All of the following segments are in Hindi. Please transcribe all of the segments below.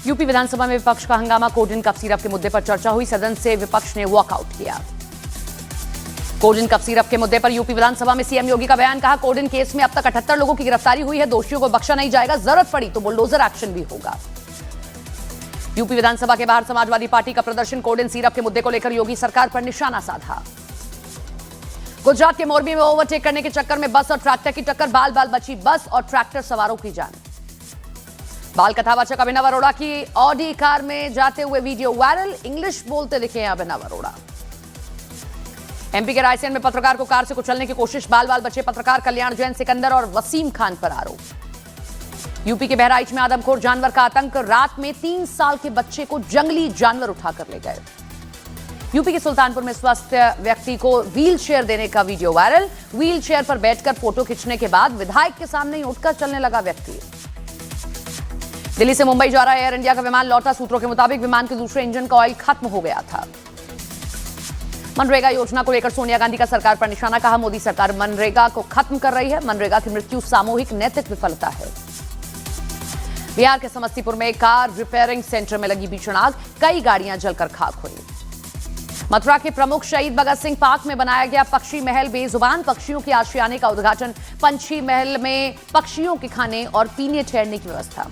यूपी विधानसभा में विपक्ष का हंगामा। कोल्ड ड्रिंक कप सिरप के मुद्दे पर चर्चा हुई। सदन से विपक्ष ने वॉकआउट किया। कोल्ड ड्रिंक कप सिरप के मुद्दे पर यूपी विधानसभा में सीएम योगी का बयान। कहा, कोल्ड ड्रिंक केस में अब तक 78 लोगों की गिरफ्तारी हुई है। दोषियों को बख्शा नहीं जाएगा। जरूरत पड़ी तो बुलडोजर एक्शन भी होगा। यूपी विधानसभा के बाहर समाजवादी पार्टी का प्रदर्शन। कोल्ड ड्रिंक सिरप के मुद्दे को लेकर योगी सरकार पर निशाना साधा। गुजरात के मोरबी में ओवरटेक करने के चक्कर में बस और ट्रैक्टर की टक्कर। बाल बाल बची बस और ट्रैक्टर सवारों की जान। बाल कथावाचक अभिनव अरोड़ा की ऑडी कार में जाते हुए वीडियो वायरल। इंग्लिश बोलते दिखे अभिनव अरोड़ा। एमपी के रायसेन में पत्रकार को कार से कुचलने की कोशिश। बाल बाल बचे पत्रकार। कल्याण जैन, सिकंदर और वसीम खान पर आरोप। यूपी के बहराइच में आदमखोर जानवर का आतंक। रात में 3 साल के बच्चे को जंगली जानवर उठाकर ले गए। यूपी के सुल्तानपुर में स्वस्थ व्यक्ति को व्हील चेयर देने का वीडियो वायरल। व्हील चेयर पर बैठकर फोटो खींचने के बाद विधायक के सामने ही उठकर चलने लगा व्यक्ति। दिल्ली से मुंबई जा रहा एयर इंडिया का विमान लौटा। सूत्रों के मुताबिक विमान के दूसरे इंजन का ऑयल खत्म हो गया था। मनरेगा योजना को लेकर सोनिया गांधी का सरकार पर निशाना। कहा, मोदी सरकार मनरेगा को खत्म कर रही है। मनरेगा की मृत्यु सामूहिक नैतिक विफलता है। बिहार के समस्तीपुर में कार रिपेयरिंग सेंटर में लगी भीषण आग। कई गाड़ियां जलकर खाक हुई। मथुरा के प्रमुख शहीद भगत सिंह पार्क में बनाया गया पक्षी महल। बेजुबान पक्षियों के आशियाने का उद्घाटन। पंछी महल में पक्षियों के खाने और पीने ठहरने की व्यवस्था।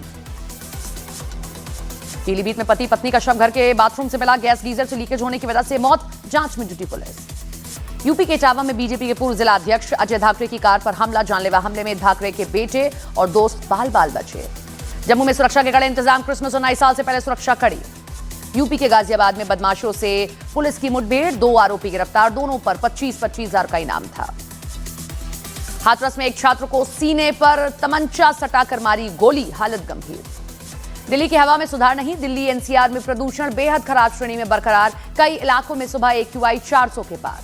पीलीभीत में पति पत्नी का शव घर के बाथरूम से मिला। गैस गीजर से लीकेज होने की वजह से मौत। जांच में जुटी पुलिस। यूपी के इटावा में बीजेपी के पूर्व जिला अध्यक्ष अजय ठाकरे की कार पर हमला। जानलेवा हमले में ठाकरे के बेटे और दोस्त बाल बाल बचे। जम्मू में सुरक्षा के कड़े इंतजाम। क्रिसमस और नए साल से पहले सुरक्षा कड़ी। यूपी के गाजियाबाद में बदमाशों से पुलिस की मुठभेड़। 2 आरोपी गिरफ्तार। दोनों पर 25-25 हजार का इनाम था। हाथरस में एक छात्र को सीने पर तमंचा सटाकर मारी गोली। हालत गंभीर। दिल्ली की हवा में सुधार नहीं। दिल्ली एनसीआर में प्रदूषण बेहद खराब श्रेणी में बरकरार। कई इलाकों में सुबह AQI 400 के पार।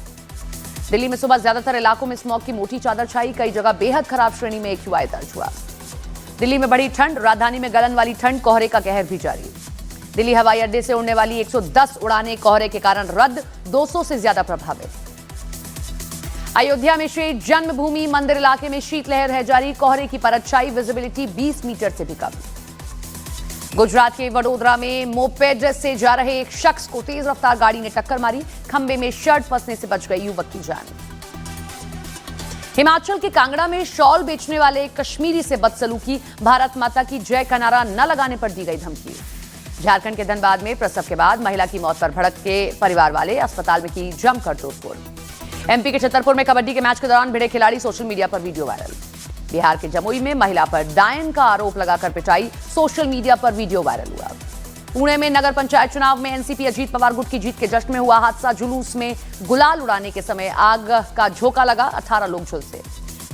दिल्ली में सुबह ज्यादातर इलाकों में स्मॉग की मोटी चादर छाई। कई जगह बेहद खराब श्रेणी में AQI दर्ज हुआ। दिल्ली में बढ़ी ठंड। राजधानी में गलन वाली ठंड। कोहरे का कहर भी जारी। दिल्ली हवाई अड्डे से उड़ने वाली 110 उड़ानें कोहरे के कारण रद्द। 200 से ज्यादा प्रभावित। अयोध्या में श्री जन्मभूमि मंदिर इलाके में शीतलहर है जारी। कोहरे की परत छाई। विजिबिलिटी 20 मीटर से भी कम। गुजरात के वडोदरा में मोपेड से जा रहे एक शख्स को तेज रफ्तार गाड़ी ने टक्कर मारी। खंबे में शर्ट फंसने से बच गई युवक की जान। हिमाचल के कांगड़ा में शॉल बेचने वाले कश्मीरी से बदसलूकी। भारत माता की जय का नारा न लगाने पर दी गई धमकी। झारखंड के धनबाद में प्रसव के बाद महिला की मौत पर भड़क के परिवार वाले अस्पताल में की जमकर तोड़फोड़। एमपी के छतरपुर में कबड्डी के मैच के दौरान भिड़े खिलाड़ी। सोशल मीडिया पर वीडियो वायरल। बिहार के जमुई में महिला पर डायन का आरोप लगाकर पिटाई। सोशल मीडिया पर वीडियो वायरल हुआ। पुणे में नगर पंचायत चुनाव में एनसीपी अजीत पवार गुट की जीत के जश्न में हुआ हादसा। जुलूस में गुलाल उड़ाने के समय आग का झोंका लगा। 18 लोग झुलसे।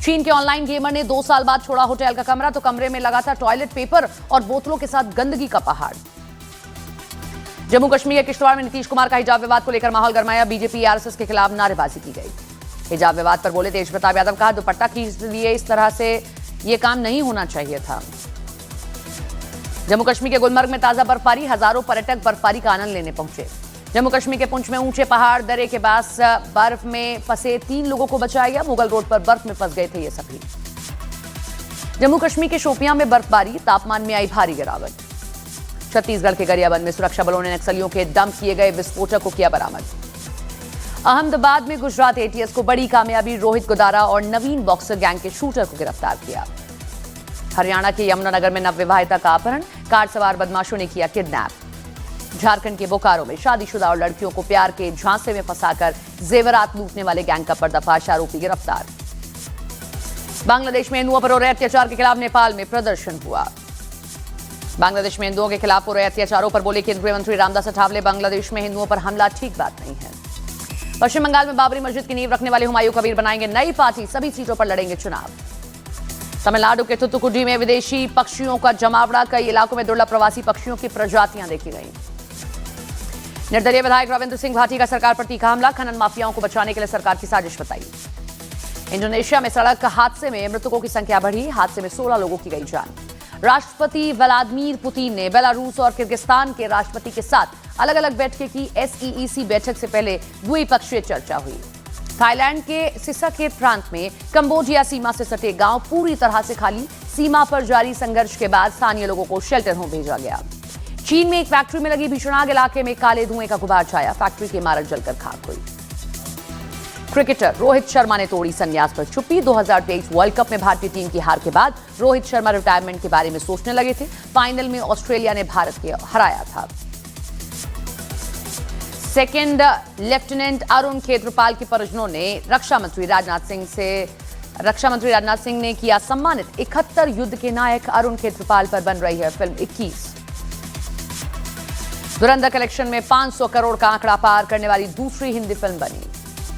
चीन के ऑनलाइन गेमर ने 2 साल बाद छोड़ा होटल का कमरा तो कमरे में लगा था टॉयलेट पेपर और बोतलों के साथ गंदगी का पहाड़। जम्मू कश्मीर के किश्तवाड़ में नीतीश कुमार का हिजाब विवाद को लेकर माहौल गरमाया। बीजेपी आरएसएस के खिलाफ नारेबाजी की गई। हिजाब विवाद पर बोले तेज प्रताप यादव। कहा, दुपट्टा खींच लिए इस तरह से यह काम नहीं होना चाहिए था। जम्मू कश्मीर के गुलमर्ग में ताजा बर्फबारी। हजारों पर्यटक बर्फबारी का आनंद लेने पहुंचे। जम्मू कश्मीर के पुंछ में ऊंचे पहाड़ दर्रे के पास बर्फ में फंसे 3 लोगों को बचाया गया। मुगल रोड पर बर्फ में फंस गए थे ये सभी। जम्मू कश्मीर के शोपियां में बर्फबारी। तापमान में आई भारी गिरावट। छत्तीसगढ़ के गरियाबंद में सुरक्षा बलों ने नक्सलियों के डंप किए गए विस्फोटक को किया बरामद। अहमदाबाद में गुजरात एटीएस को बड़ी कामयाबी। रोहित गोदारा और नवीन बॉक्सर गैंग के शूटर को गिरफ्तार किया। हरियाणा के यमुनानगर में नवविवाहिता का अपहरण। कार सवार बदमाशों ने किया किडनैप। झारखंड के बोकारो में शादीशुदा और लड़कियों को प्यार के झांसे में फंसाकर जेवरात लूटने वाले गैंग का पर्दाफाश। आरोपी गिरफ्तार। बांग्लादेश में हिंदुओं पर हो रहे अत्याचार के खिलाफ नेपाल में प्रदर्शन हुआ। बांग्लादेश में हिंदुओं के खिलाफ हो रहे अत्याचारों पर बोले केंद्रीय मंत्री रामदास अठावले। बांग्लादेश में हिंदुओं पर हमला ठीक बात नहीं है। पश्चिम बंगाल में बाबरी मस्जिद की नींव रखने वाले हुमायूं कबीर बनाएंगे नई पार्टी। सभी सीटों पर लड़ेंगे चुनाव। तमिलनाडु के थुथुकुडी में विदेशी पक्षियों का जमावड़ा। कई इलाकों में दुर्लभ प्रवासी पक्षियों की प्रजातियां देखी गई। निर्दलीय विधायक रविंद्र सिंह भाटी का सरकार पर तीखा हमला। खनन माफियाओं को बचाने के लिए सरकार की साजिश बताई। इंडोनेशिया में सड़क हादसे में मृतकों की संख्या बढ़ी। हादसे में 16 लोगों की गई जान। राष्ट्रपति व्लादिमीर पुतिन ने बेलारूस और किर्गिस्तान के राष्ट्रपति के साथ अलग अलग बैठकें की। SEEC बैठक से पहले द्विपक्षीय चर्चा हुई। थाईलैंड के सिसाकेत प्रांत में कंबोडिया सीमा से सटे गांव पूरी तरह से खाली। सीमा पर जारी संघर्ष के बाद स्थानीय लोगों को शेल्टर होम भेजा गया। चीन में एक फैक्ट्री में लगी भीषण आग, इलाके में काले धुएं का गुबार छाया, फैक्ट्री की इमारत जलकर खाक हुई। क्रिकेटर रोहित शर्मा ने तोड़ी संन्यास पर चुप्पी। 2023 वर्ल्ड कप में भारतीय टीम की हार के बाद रोहित शर्मा रिटायरमेंट के बारे में सोचने लगे थे। फाइनल में ऑस्ट्रेलिया ने भारत को हराया था। सेकंड लेफ्टिनेंट अरुण खेत्रपाल के परिजनों ने रक्षा मंत्री राजनाथ सिंह ने किया सम्मानित। 71 युद्ध के नायक अरुण खेत्रपाल पर बन रही है फिल्म 21। धुरंधर कलेक्शन में 500 करोड़ का आंकड़ा पार करने वाली दूसरी हिंदी फिल्म बनी।